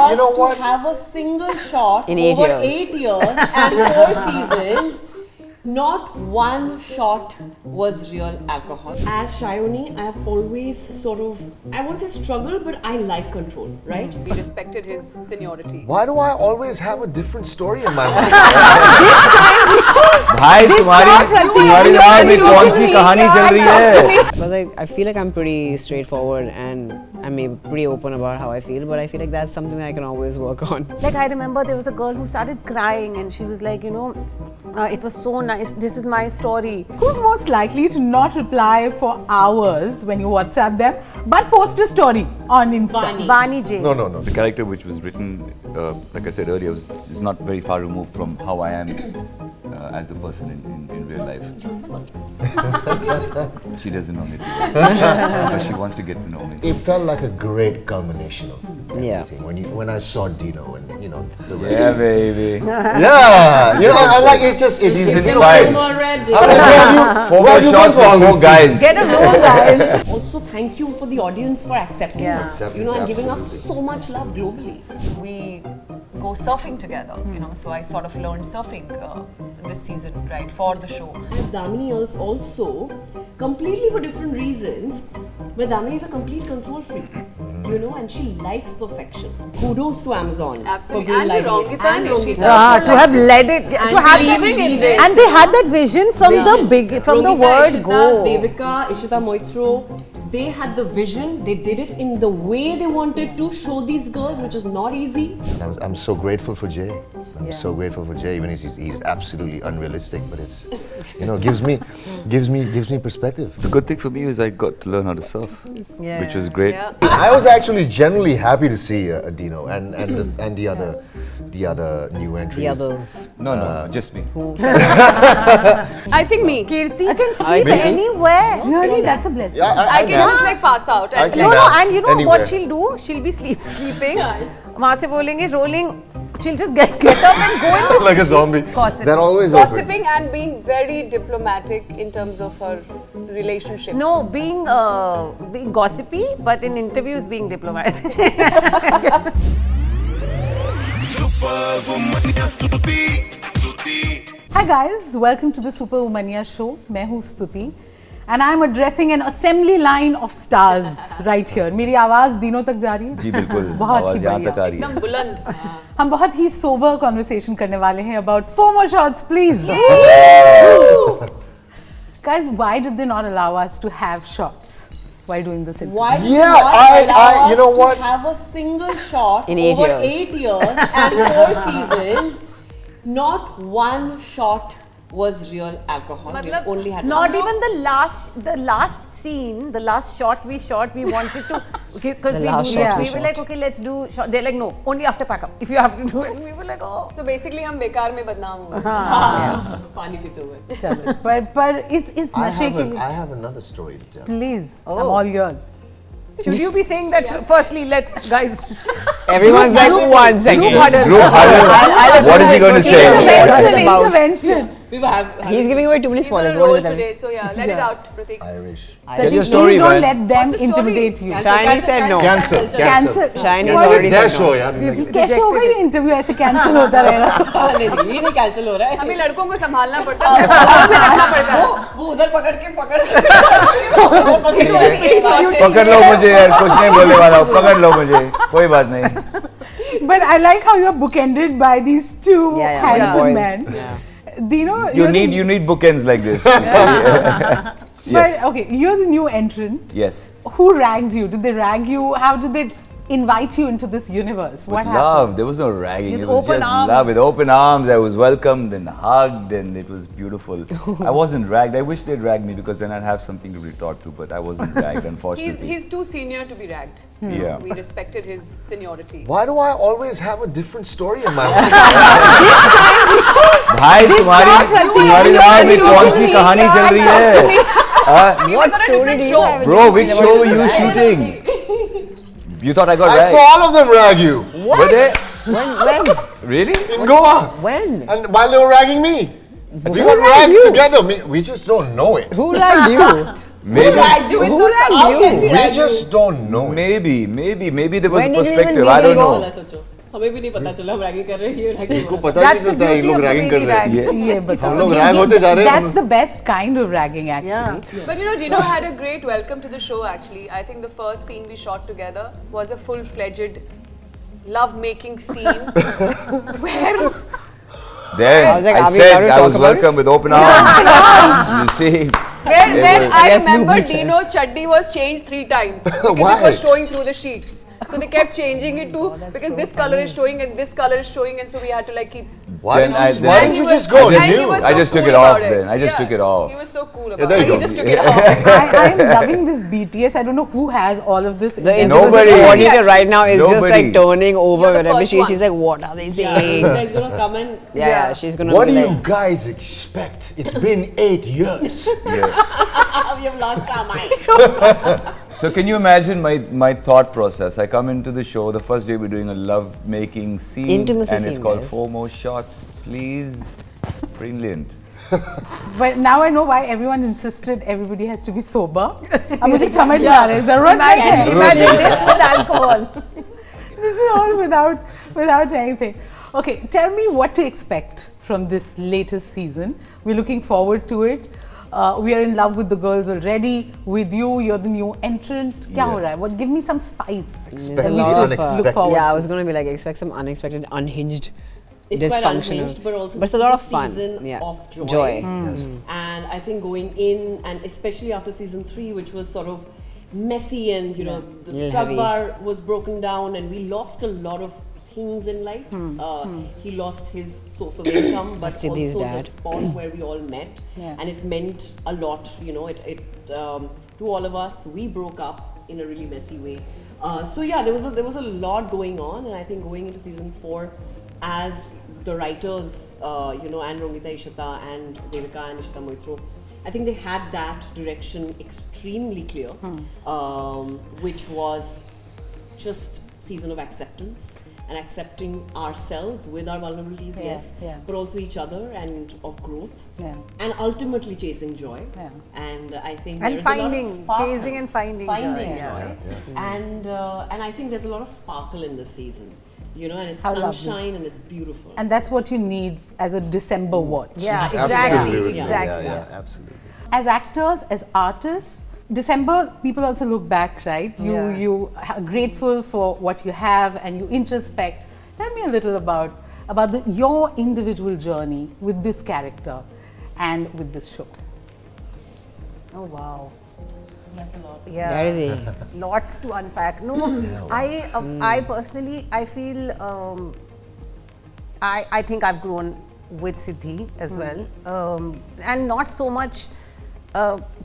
you know to what? have a single shot In 8 over years. 8 years and 4 seasons. Not one shot was real alcohol. As Shayoni, I have always sort of, I won't say struggled, but I like control, right? We respected his seniority. Why do I always have a different story in my mind? भाई तुम्हारी दिमाग में कौन सी कहानी चल रही है? But I feel like I'm pretty straightforward and I'm pretty open about how I feel, but I feel like that's something that I can always work on. Like I remember there was a girl who started crying and she was like, it was so nice. This is my story. Who's most likely to not reply for hours when you WhatsApp them, but post a story on Insta? Bani J. No. The character which was written, like I said earlier, is not very far removed from how I am as a person in real life. She doesn't know me, but she wants to get to know me. It felt like a great culmination of Yeah. everything when I saw Dino and the rest. Yeah, baby. Yeah, I like it. Just Season it, 5. Four more shots with 4 guys. Get a room, guys. Also, thank you for the audience for accepting us, and giving us Absolutely. so much love globally. We go surfing together, so I sort of learned surfing this season, right, for the show. As Damini is also, completely for different reasons, but Damini is a complete control freak, and she likes perfection. Kudos to Amazon. Absolutely. For being And like to Rongita and and Ishita. Rongita. To have led it, And to have believing in this. and they had that vision from the word Ishita, go. Devika, Ishita Moitro, they had the vision. They did it in the way they wanted to show these girls, which is not easy. And I'm so grateful for Jay. I'm so grateful for Jay. Even he's absolutely unrealistic, but it's gives me perspective. The good thing for me is I got to learn how to surf, which was great. Yeah. I was actually genuinely happy to see Dino and the other new entries. The others. No, just me. I think me. Kirti can I sleep agree. anywhere. Really, that's a blessing. I can just like pass out. I And can- like, And you know Anywhere. what she'll do? She'll be sleeping. वहाँ से बोलेंगे rolling. She'll just get up and go in the like a zombie. Gossip. They're always open. gossiping and being very diplomatic in terms of her relationship. No, being gossipy, but in interviews being diplomatic. Hi guys, welcome to the Superwomania show. मैं हूँ स्तुति and I'm addressing an assembly line of stars right here. मेरी आवाज दिनों तक जा रही है? जी बिल्कुल. बहुत ही आवाज यहाँ बढ़िया. तक आ रही है. एकदम बुलंद. हम बहुत ही sober conversation करने वाले हैं about 4 more shots, please. Guys, why did they not allow us to have shots while doing this interview? Why did Yeah, you not allow you know us what? to have a single shot In 8 over years. 8 years and 4 seasons? Not one shot was real alcohol. We Matlab, only had Not one. even the last scene, the last shot we shot, we wanted to, because The we last do shot that. we We were shot. like, okay, let's do shot. They're like, no, only after pack up. If you have to do it. We were like, oh. So basically हम बेकार में बदनाम हुए. पानी पीते हुए. चलो, पर इस नशे के लिए I have another story to tell. please, I'm all yours. Should you be saying that? Firstly, let's, guys. Everyone's like, 1 second. Group huddle. What is he going to say? Intervention. We were He's giving away too many He's on spoilers. a What roll is it? today, so yeah, let it out, Pratik. Irish. Tell your Please story, don't man. let them What's the story? intimidate you. Shiny said no. Cancel. Shiny It's already their said show, no. यार. कैसे होगा ये interview ऐसे cancel होता रहेगा? नहीं, ये नहीं कैंसिल हो रहा है. हमें लड़कों को संभालना पड़ता है. अच्छे रखना पड़ता है. वो उधर पकड़ के पकड़ लो मुझे यार, कुछ नहीं बोलने वाला हूँ. पकड़ लो मुझे, कोई बात नहीं. But I like how you're bookended by these two Yeah, handsome boys. men. Yeah. Dino, You need bookends like this. You see? But Yes. okay, you're the new entrant. Yes. Who ragged you? Did they rag you? How did they invite you into this universe? With What love. happened? There was no ragging. With It was open just arms. love. With open arms, I was welcomed and hugged, and it was beautiful. I wasn't ragged. I wish they'd rag me because then I'd have something to retort to. But I wasn't ragged, unfortunately. He's too senior to be ragged. Yeah. We respected his seniority. Why do I always have a different story in my mind? भाई तुम्हारी दिमाग में कौन सी कहानी चल रही है? What story do you have? Bro, which show were you shooting? You thought I got I ragged? saw all of them rag you Were they? When? Really? in Goa, When? and while they were ragging me. We got ragged together. We just don't know it. Who ragged you? Maybe. Who ragged you? We just don't know it. Maybe there was When a did you even perspective. leave I don't Goa? know. सोचो. हमें भी नहीं पता चला हम ragging कर रहे हैं, ये रैगिंग इनको पता नहीं चलता है, लोग रैगिंग कर रहे हैं। ये बताओ, हम लोग रैग होते जा रहे हैं। That's the best kind of ragging actually. But you know, Dino had a great welcome to the show actually. I think the first scene we shot together was a full-fledged love-making scene where Then I was like, I are we allowed said to I talk was about welcome with open arms. You see, where I Yes, remember nobody cares. Dino's chaddi was changed 3 times because Why? it was showing through the sheets. So they kept changing it to because this color is showing and this color is showing, and so we had to like keep. Why Then didn't I- why then- didn't you he was- just go? I Did just- you? I just took cool it off about it. then. I just took it off. He was so cool about Yeah, there it. you He go. just took it off. I'm loving this BTS. I don't know who has all of this. The in intimacy Nobody. coordinator right now is just Nobody. like turning over You're the whenever first she's like, what are they You saying? guys gonna come and Yeah, she's gonna What be do like, you guys expect? It's been 8 years. we have lost our mind. So can you imagine my thought process? I come into the show, the first day we're doing a love-making scene, Intimacy and it's scene, called guys. 4 more shots, please. Brilliant. But now I know why everyone insisted everybody has to be sober. अब मुझे समझ में आ रहा है, ज़रूरत नहीं है। Imagine this with alcohol. This is all without anything. Okay, tell me what to expect from this latest season. We're looking forward to it. We are in love with the girls already. With you, you're the new entrant. क्या Yeah. हो रहा है? What give me some spice. there's a Expect lot the of, unexpected. forward yeah, I to. was gonna be like, expect some unexpected, unhinged, It's quite dysfunctional. unhinged, but also But it's a this lot is of fun. season Yeah. of Joy. And I think going in, and especially after season 3, which was sort of messy and you know the Little drug heavy. bar was broken down, and we lost a lot of things in life. He lost his source of income, but Siddhi's also the dad. spot where we all met, Yeah. and it meant a lot. You know, it to all of us. We broke up in a really messy way. So yeah, there was a lot going on, and I think going into season 4, as the writers, you know, and Romita Ishita and Devika and Ishita Moitro, I think they had that direction extremely clear, which was just season of acceptance and accepting ourselves with our vulnerabilities, Yeah, yes, yeah. but also each other and of growth, Yeah. and ultimately chasing joy. Yeah. And I think And there is a lot finding, of sparkle. chasing and finding joy. joy. And I think there's a lot of sparkle in this season, you know, and it's How lovely. sunshine and it's beautiful. And that's what you need as a December watch. Yeah, exactly. Absolutely. Exactly. Yeah, absolutely. As actors, as artists, December people also look back, right? You are grateful for what you have and you introspect. Tell me a little about your individual journey with this character and with this show. Oh wow. That's a lot. Yeah. That is it. Lots to unpack. No, I personally I feel I think I've grown with Siddhi as well, and not so much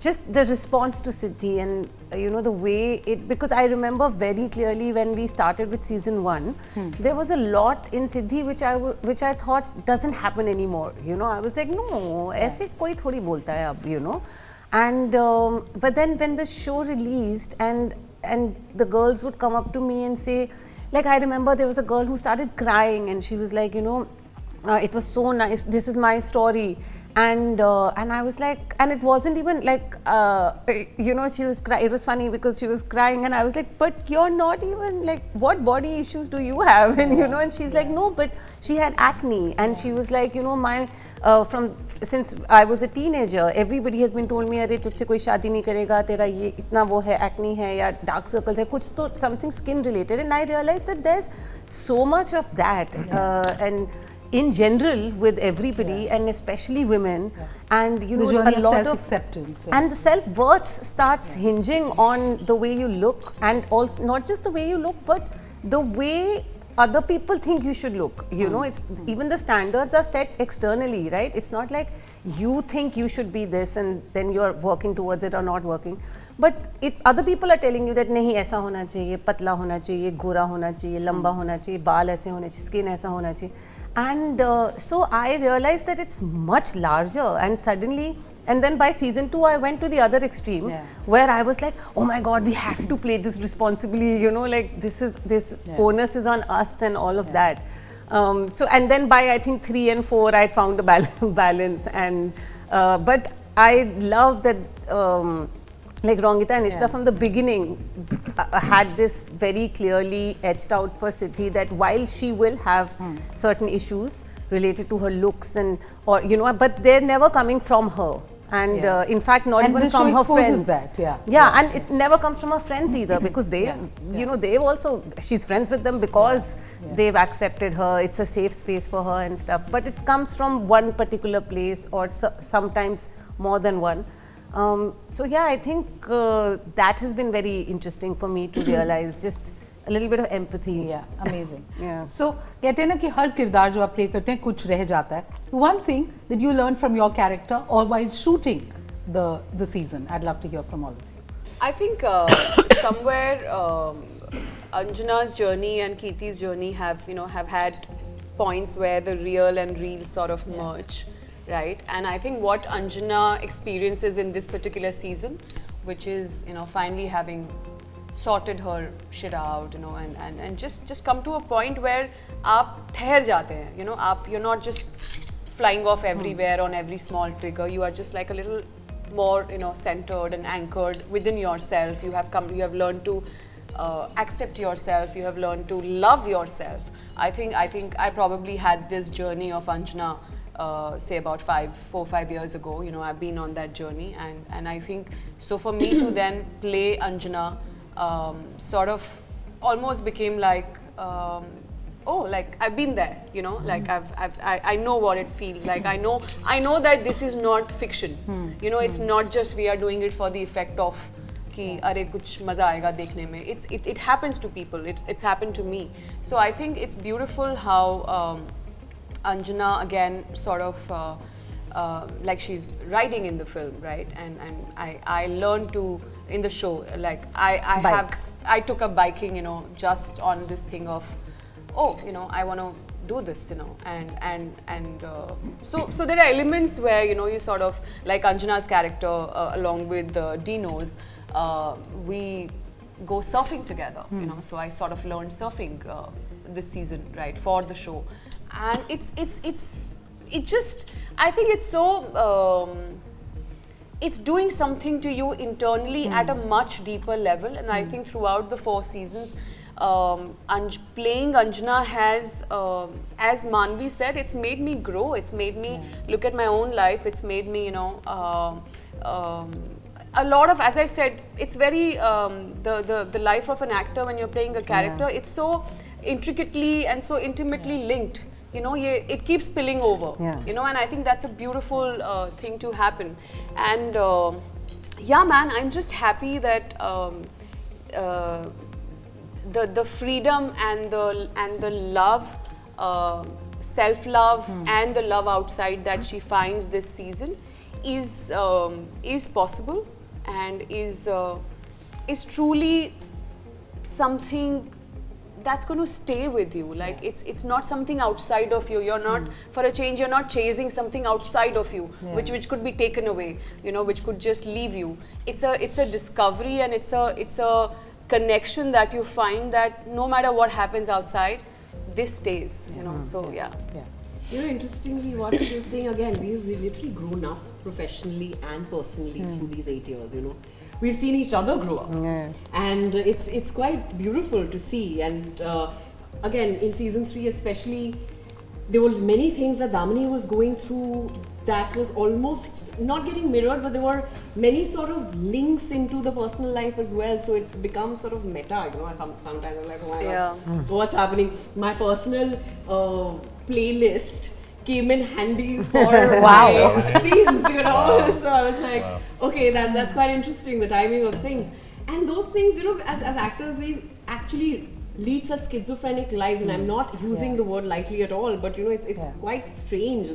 just the response to Siddhi and you know the way it, because I remember very clearly when we started with season 1, there was a lot in Siddhi which I thought doesn't happen anymore. You know, I was like, no, ऐसे कोई थोड़ी बोलता है अब, you know. And but then when the show released and the girls would come up to me and say, like I remember there was a girl who started crying and she was like, you know, it was so nice, this is my story. And I was like, and it wasn't even like, you know, she was crying. It was funny because she was crying, and I was like, but you're not even like, what body issues do you have? And you know, and she's like, no, but she had acne, and she was like, you know, my since I was a teenager, everybody has been told me, अरे तुझसे कोई शादी नहीं करेगा, तेरा ये इतना वो है, acne है या dark circles है, कुछ तो something skin related, and I realized that there's so much of that, and in general with everybody and especially women, and you know, The journey a of lot self-acceptance. and the self-worth starts hinging on the way you look, and also not just the way you look but the way other people think you should look. You know, it's even the standards are set externally, right? It's not like you think you should be this and then you're working towards it or not working, but other people are telling you that नहीं ऐसा होना चाहिए, पतला होना चाहिए, गोरा होना चाहिए, लंबा होना चाहिए, बाल ऐसे होने चाहिए, skin ऐसा होना चाहिए. And so I realized that it's much larger, and suddenly, and then by season 2 I went to the other extreme, where I was like, oh my god, we have to play this responsibly, you know, like this onus is on us and all of that. So, and then by I think 3 and 4 I found a balance, and but I love that like Rongita and Ishta from the beginning had this very clearly etched out for Siddhi that while she will have certain issues related to her looks and or but they're never coming from her. And in fact, not even from her friends. That, and it never comes from her friends either because they, they've also, she's friends with them because they've accepted her. It's a safe space for her and stuff. But it comes from one particular place or sometimes more than one. So yeah, I think that has been very interesting for me to realize. Just a little bit of empathy. Yeah, amazing. Yeah. So कहते हैं ना कि हर किरदार जो आप play करते हैं कुछ रह जाता है. One thing that you learned from your character or while shooting the season, I'd love to hear from all of you. I think somewhere Anjana's journey and Kirti's journey have had points where the real and real sort of merge, right? And I think what Anjana experiences in this particular season, which is finally having sorted her shit out, and just come to a point where आप ठहर जाते हैं, you're not just flying off everywhere on every small trigger. You are just like a little more, centered and anchored within yourself. You have learned to accept yourself. You have learned to love yourself. I think I probably had this journey of Anjana, say about 4 or 5 years ago. I've been on that journey, and I think so for me to then play Anjana. Sort of almost became like like I've been there, like I know what it feels like. I know that this is not fiction. It's not just we are doing it for the effect of कि अरे कुछ मजा आएगा देखने में. It happens to people. It's happened to me. So I think it's beautiful how Anjana again sort of like she's writing in the film, right? And I learned to in the show, like I took up biking, just on this thing of I want to do this, and so there are elements where you sort of like Anjana's character along with Dino's, we go surfing together, so I sort of learned surfing this season, right, for the show, and it just I think it's so it's doing something to you internally at a much deeper level, and I think throughout the 4 seasons, playing Anjana has, as Manvi said, it's made me grow. It's made me look at my own life. It's made me, a lot of, as I said, it's very the life of an actor when you're playing a character. It's so intricately and so intimately linked. It keeps spilling over, and I think that's a beautiful thing to happen. And yeah, man, I'm just happy that the freedom and the love, self-love, and the love outside that she finds this season is possible and is truly something that's going to stay with you. Like it's not something outside of you. You're not for a change. You're not chasing something outside of you, which could be taken away. Which could just leave you. It's a discovery, and it's a connection that you find that no matter what happens outside, this stays. So yeah. Interestingly, what you're saying again, we've literally grown up professionally and personally through these 8 years. We've seen each other grow up, and it's quite beautiful to see. And again, in season 3 especially, there were many things that Damini was going through that was almost not getting mirrored, but there were many sort of links into the personal life as well. So it becomes sort of meta. Sometimes I'm like, oh my God, what's happening? My personal playlist came in handy for my scenes, So I was like, okay, that's quite interesting, the timing of things. And those things, as actors, we actually lead such schizophrenic lives, and I'm not using the word lightly at all, but it's quite strange,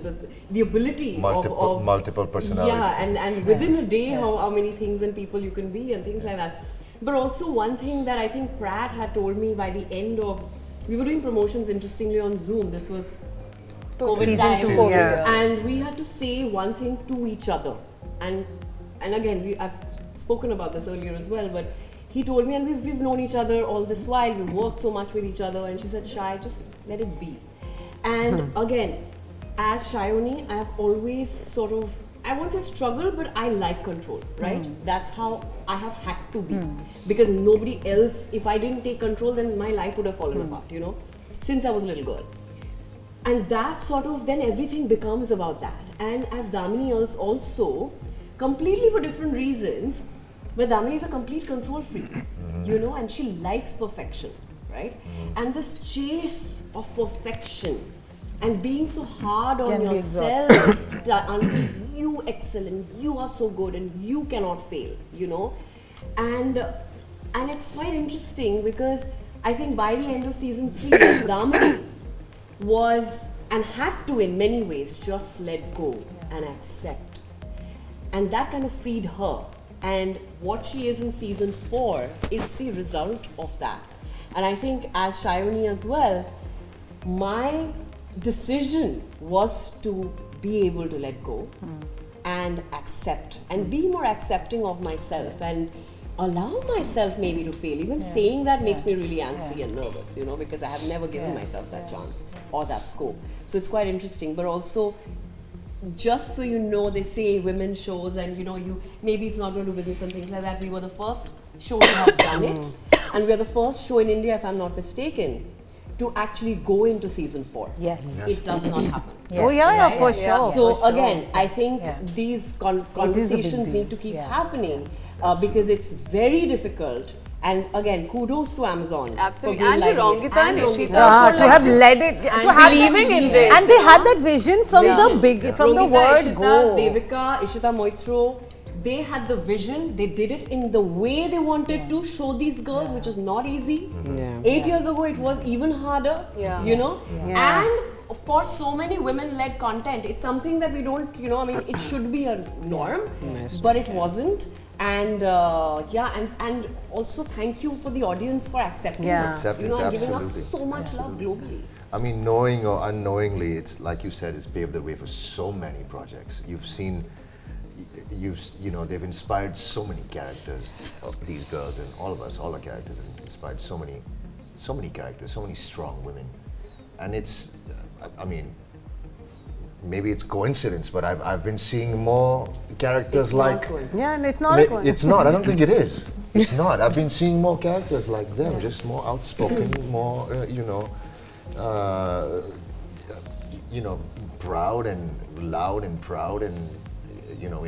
the ability of multiple personalities. Yeah, and within a day, how many things and people you can be and things like that. But also one thing that I think Pratt had told me by the end of, we were doing promotions interestingly on Zoom. This was COVID time, and we had to say one thing to each other, and again I've spoken about this earlier as well, but he told me, and we've known each other all this while, we've worked so much with each other, and she said, Shai, just let it be. And again, as Shayoni, I have always sort of, I won't say struggle, but I like control, right? That's how I have had to be. Because nobody else, if I didn't take control, then my life would have fallen apart, you know, since I was a little girl. And that sort of, then everything becomes about that. And as Damini also, completely for different reasons, but Damini is a complete control freak, you know, and she likes perfection, right? And this chase of perfection and being so hard on Can be yourself until you excel and you are so good and you cannot fail, you know. And it's quite interesting because I think by the end of season 3, Damini was and had to in many ways just let go and accept. And that kind of freed her. And what she is in season 4 is the result of that. And I think as Shayoni as well, my decision was to be able to let go and accept and be more accepting of myself and allow myself maybe to fail. Even saying that makes me really antsy and nervous, you know, because I have never given myself that chance or that scope. So it's quite interesting, but also just so you know, they say women shows and you know, you maybe it's not going to business and things like that. We were the first show to have done it, and we are the first show in India, if I'm not mistaken, to actually go into season 4. Yes. It does not happen. Oh yeah, for sure. So for sure. again, I think these conversations deal. need to keep happening because it's very difficult. And again, kudos to Amazon. Absolutely. For And to greenlighting it. Rongita and And Ishita Rongita. for to like have just led it, and to have believing in that- this. and they had that vision from the big, from the Rongita, word Ishita, go. Devika, Ishita Moitro, they had the vision, they did it in the way they wanted to show these girls, which is not easy. 8 years ago, it was even harder, you know. Yeah. And for so many women-led content, it's something that we don't, you know, I mean, it should be a norm, but it wasn't. And and also thank you for the audience for accepting us, you know, and giving us Acceptance, so much love globally. I mean, knowing or unknowingly, it's like you said, it's paved the way for so many projects. You've seen, you know, they've inspired so many characters. These girls and all of us, all our characters have inspired so many characters, so many strong women. And it's, I mean, maybe it's coincidence, but I've been seeing more characters It's like. not coincidence. Yeah, and it's not a coincidence. It's not. I don't think it is. It's not. I've been seeing more characters like them, just more outspoken, more proud and loud and proud and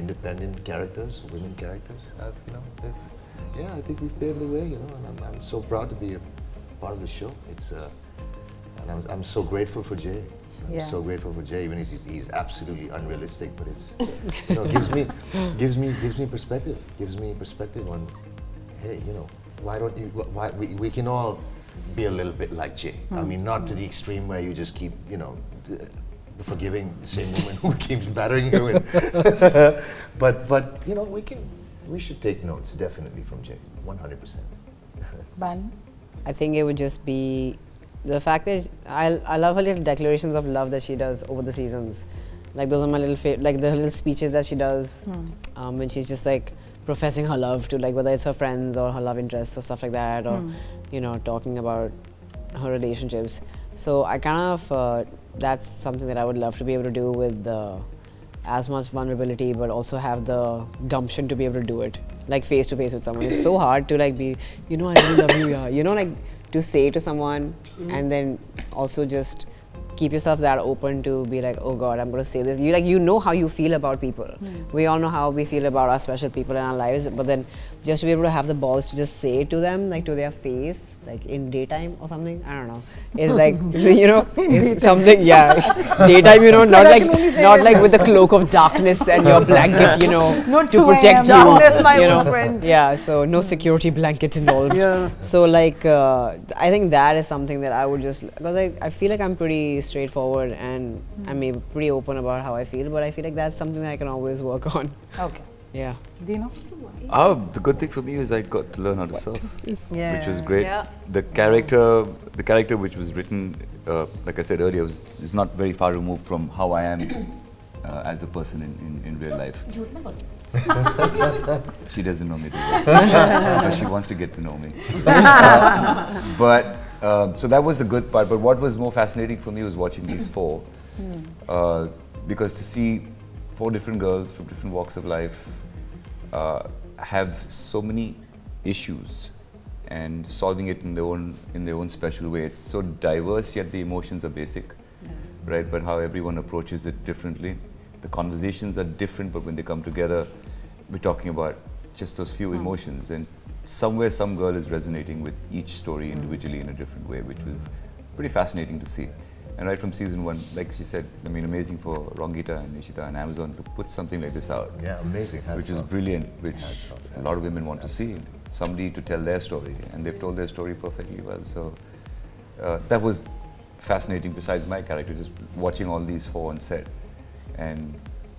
independent characters, women characters. I think we've paved the way. You know, and I'm so proud to be a part of the show. It's and I'm so grateful for Jay. I'm so grateful for Jay, even if he's absolutely unrealistic, but it's gives me perspective. Gives me perspective on, hey, why don't you? Why we can all be a little bit like Jay. I mean, not to the extreme where you just keep forgiving the same woman who keeps battering you. But we should take notes definitely from Jay, 100%. Ban? I think it would just be the fact that I love her little declarations of love that she does over the seasons. Like those are my little like the little speeches that she does when she's just like professing her love to, like, whether it's her friends or her love interests or stuff like that, or talking about her relationships. So I kind of that's something that I would love to be able to do with as much vulnerability, but also have the gumption to be able to do it, like face to face with someone. It's so hard to like be, I really love you, like to say to someone and then also just keep yourself that open to be like, oh God, I'm going to say this. You know how you feel about people. We all know how we feel about our special people in our lives, but then just to be able to have the balls to just say it to them, like to their face, like in daytime or something, I don't know. It's like, it's something, daytime, not like with the cloak of darkness and your blanket, to protect you. Darkness, my old friend. Yeah, so no security blanket involved. So like, I think that is something that I would just, because I feel like I'm pretty straightforward and I'm pretty open about how I feel, but I feel like that's something that I can always work on. Okay. Yeah. Dino? The good thing for me is I got to learn how to surf, which was great. Yeah. The character which was written, like I said earlier, is not very far removed from how I am as a person in real life. She doesn't know me too well, but she wants to get to know me. So that was the good part. But what was more fascinating for me was watching these four, because to see 4 different girls from different walks of life have so many issues and solving it in their own special way. It's so diverse, yet the emotions are basic, right? But how everyone approaches it differently. The conversations are different, but when they come together, we're talking about just those few emotions, and somewhere some girl is resonating with each story individually in a different way, which was pretty fascinating to see. And right from season 1, like she said, I mean, amazing for Rongita and Nishita and Amazon to put something like this out. Yeah, amazing. Which is brilliant, which a lot of women want to see. Somebody to tell their story, and they've told their story perfectly well. So that was fascinating. Besides my character, just watching all these 4 on set and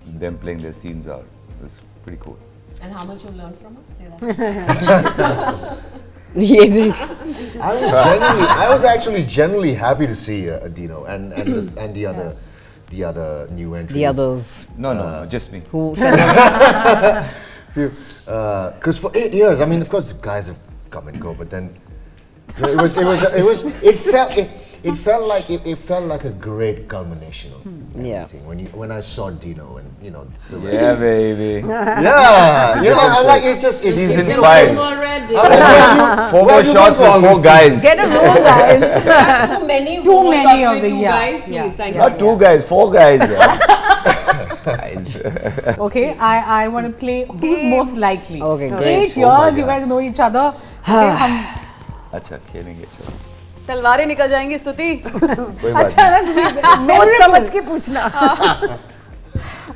them playing their scenes out was pretty cool. And how much you learned from us? Say that. I was actually genuinely happy to see Dino and the other new entry. The others. No, just me. Who? Because for 8 years, I mean, of course, the guys have come and go, but then it felt like a great culmination of everything. When I saw Dino and the way Yeah, baby. I'm like it's Season it, 5. 4 more shots with 4 guys. Get a roll, guys. Too many Too more many shots of with it, 2 yeah. guys, please. Thank you. Not 2 guys, 4 guys. Guys. Okay, I want to play who's most likely. Okay, great. 8 years, you guys know each other. Okay, अच्छा खेलेंगे चलो तलवारें निकल जाएंगी स्तुति कोई बात नहीं सोच समझ के पूछना.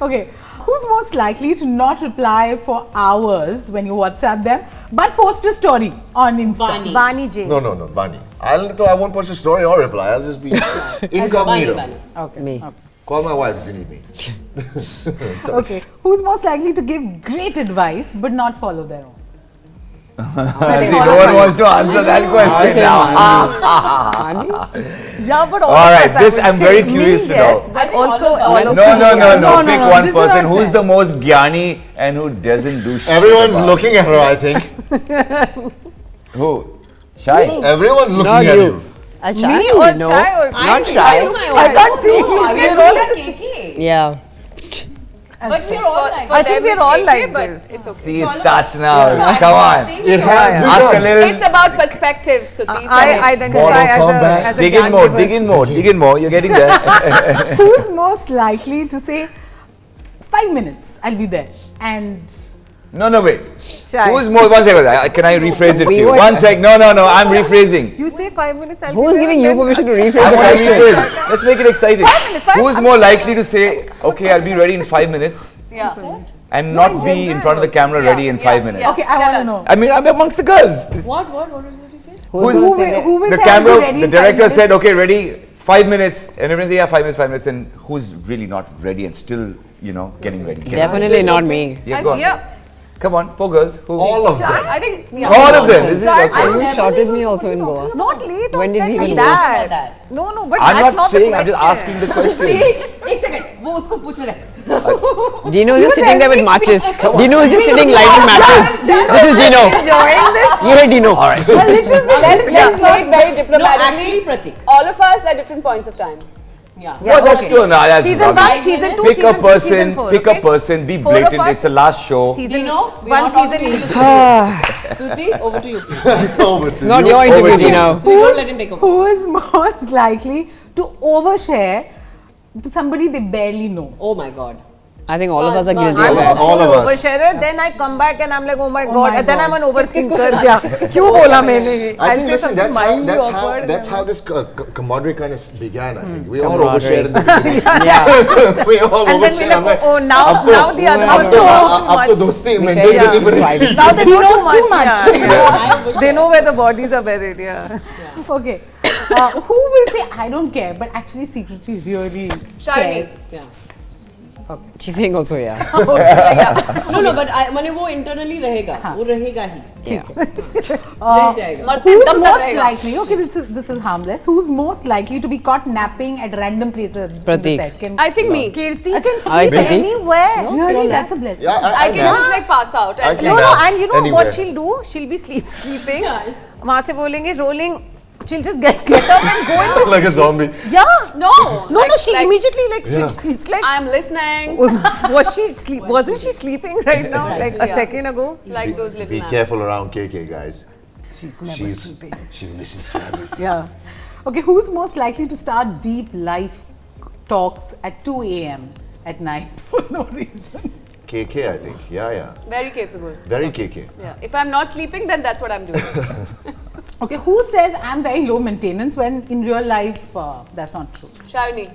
Okay, who's most likely to not reply for hours when you WhatsApp them, but post a story on Insta? Bani. Bani J. No, Bani. I won't post a story or reply. I'll just be incognito. Bani. Okay. Me. Call my wife if you need me. Okay, who's most likely to give great advice but not follow their own? See, no one wants to answer that question now. Yeah, but All right, this I'm very curious to know. Yes, but also all of No. Pick no, one this is person. not Who's fair. the most gyani and who doesn't do shit? Everyone's about looking at her, I think. it? Who? Shy? Everyone's looking Not at you. you. me or No. Chai or Not shy. I can't see if you We're all like KK. Yeah. But we're all like I think we're all like but this. it's okay. See, it starts now. Come on. It has Ask a begun. little. It's about perspectives, Stuti. I identify Mortal Kombat. as a Dig in more. caregiver. Dig in more. You're getting there. Who's most likely to say 5 minutes, I'll be there, and No, wait. Chai. Who's more? One second. Can I rephrase it for We you? were- 1 sec. No. I'm rephrasing. You say 5 minutes. I'll Who's be giving there, you then- permission to rephrase I the want to question? rephrase it. Let's make it exciting. 5 minutes, Who's more likely to say, okay, I'll be ready in 5 minutes, Yeah. and not be in front of the camera ready in 5 minutes? okay, I want to know. I mean, I'm amongst the girls. What was it he said? Who's Who going to say will, that? who will The say I'll be camera, ready the in 5 director minutes? said, okay, ready, 5 minutes, and everyone said, yeah, 5 minutes, and who's really not ready and still, getting ready? Definitely not me. Yeah, go on. Yeah. Come on, 4 girls. Who? All of them. I think, yeah. All of them. This is Chai, okay. You shot with me also in Goa. Not late When on did set we like even that. that? No, but I'm that's not the saying, I'm just question. asking the question. एक second वो उसको पूछ रहे हैं Gino is just sitting there with matches. Dino is just sitting lighting matches. This is Gino. Enjoying this? Yeah, Dino. All right. Let's play it very no diplomatically. actually Pratik All of us at different points of time. yeah No, that's okay. true. No, that's Season rubbish. 1, season 2, Pick a season 3, person, season 4. pick a person, be 4 of blatant. us. It's the last show. Season Dino, we're one not talking season to each. you. Suti, over to you please. It's not your interview, Gino. So you don't let him take over. Who is most likely to overshare to somebody they barely know? Oh my god. I think all of us are guilty I'm of a that. All of full us. oversharer, then I come back and I'm like, oh my Oh god, my and then God. I'm an overthinker. Yeah. क्यों बोला मैंने ये? I I'll think say listen, something mildly awkward. that's how this camaraderie kind of began. I think we all Camaraderie. overshared in the beginning. Yeah. We all And then overshared. we're I'm like, like, oh, now up to- the other up one to knows up to too much. dosti We mein share dil our privacy. Now they know too much. I wish They know where the bodies are buried. Yeah. Okay. Who will say I don't care, but actually secretly really Shalini. cares? yeah She's saying also, yeah. no but मैंने वो internally रहेगा वो रहेगा ही Yeah. रह जाएगा और Who's तब तक most रहेगा. likely? Okay, this is harmless. Who's most likely to be caught napping at random places? in the Pratik. set? Can- I think me. Kirti can I sleep Kirti? anywhere. Really, that's a blessing. Yeah, I can can. just like pass out. I And can. No, Yeah. and you know Anywhere. what she'll do? She'll be sleeping. Yeah. वहाँ से बोलेंगे rolling. She'll just get up and go in the like a zombie. Yeah, No. No, she immediately switched. Yeah. It's like, I'm listening. wasn't she sleeping right now? Right. Like a Yeah. second ago? Like those little Be naps. careful around KK, guys. She's never sleeping. She listens to everything. Yeah. Okay, who's most likely to start deep life talks at 2 a.m. at night for no reason? KK, I think. Yeah. Very capable. Very KK. Yeah. If I'm not sleeping, then that's what I'm doing. Okay, who says I'm very low maintenance when in real life that's not true? Shivani.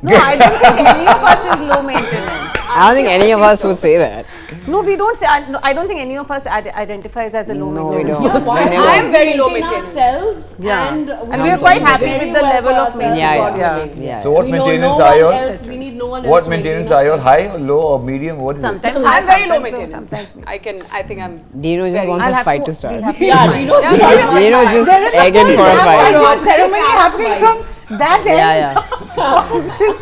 No, I don't think any of us is low maintenance. I don't think any of us would say that. No, we don't say. I don't think any of us identifies as a low No, we maintenance. don't. Yeah, why? We never- I am very low We maintain maintenance. ourselves Yeah. and And we are quite happy very with the well level for of ourselves maintenance. God Yeah. willing. Yeah. So what We know maintenance no are one you all? else, we need no one else What to maintenance maintain are you all? us. High or low or medium? What is it? Sometimes I'm very low sometimes maintenance. sometimes I think I'm. Dino just Very- wants I'll a have fight to- to start. we'll have to Yeah, find Dino, out. Dino just egging for a fight. Award ceremony happening from that end. Yeah.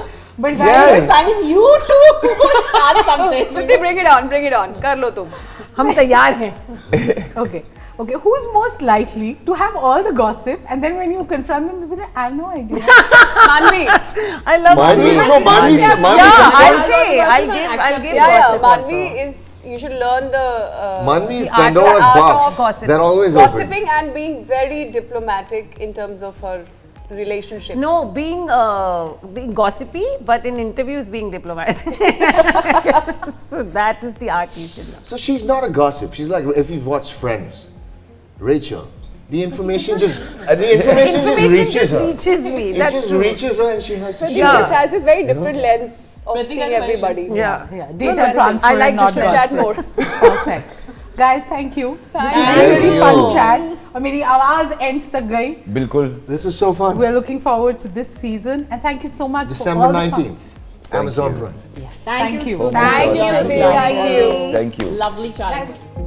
But Yeah. finding you to start something. Smriti, bring it on. Kar lo tum. हम तैयार हैं. Okay. Okay, who's most likely to have all the gossip and then when you confront them, they'll be like, I have no idea. Manvi. I love Manvi, Manvi. no, Manvi. Yeah, Manvi. I'll say. I'll give Yeah. gossip Manvi also. is. You should learn the. Manvi is The art Pandora's of box. gossip. They're always Gossiping and being very diplomatic in terms of her relationship. No, being gossipy, but in interviews being diplomatic. So that is the art you should learn. open. So she's not a gossip. She's like, if you've watched Friends, Rachel, the information just reaches her. reaches me. It That's just true. reaches her and she has to She share. just has this very different lens of Pratik seeing has very everybody. Yeah. Yeah, No, data no, transfer I like and not to Chat gossip. more. Perfect. Guys, thank you. This is Thank a really you. fun chat. और मेरी आवाज ends तक गई. बिल्कुल. This is so fun. We're looking forward to this season and thank you so much December for all the fun. 19th, Amazon Prime. Thank you. so much. Thank you, Yes, Sri. Thank you. Thank you. Lovely chatting.